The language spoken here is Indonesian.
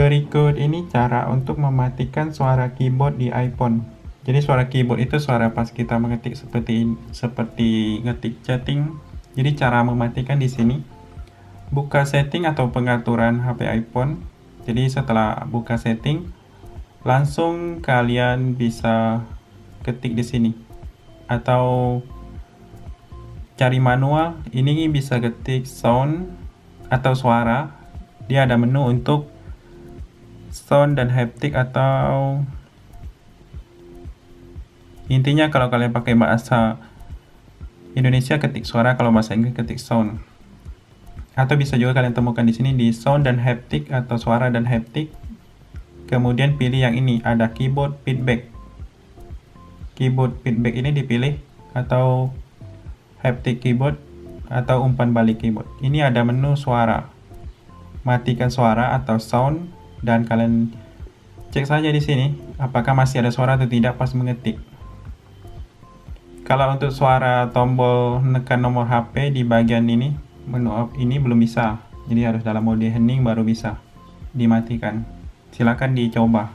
Berikut ini cara untuk mematikan suara keyboard di iPhone. Jadi suara keyboard itu suara pas kita mengetik seperti ngetik chatting. Jadi cara mematikan di sini, buka setting atau pengaturan HP iPhone. Jadi setelah buka setting, langsung kalian bisa ketik di sini. Atau cari manual, ini bisa ketik sound atau suara. Dia ada menu untuk sound dan haptic, atau intinya kalau kalian pakai bahasa Indonesia ketik suara, kalau bahasa Inggris ketik sound. Atau bisa juga kalian temukan di sini di sound dan haptic atau suara dan haptic. Kemudian pilih yang ini, ada keyboard feedback. Keyboard feedback ini dipilih, atau haptic keyboard atau umpan balik keyboard. Ini ada menu suara. Matikan suara atau sound dan kalian cek saja di sini apakah masih ada suara atau tidak pas mengetik. Kalau untuk suara tombol menekan nomor HP di bagian ini, menu off ini belum bisa. Jadi harus dalam mode hening baru bisa dimatikan. Silakan dicoba.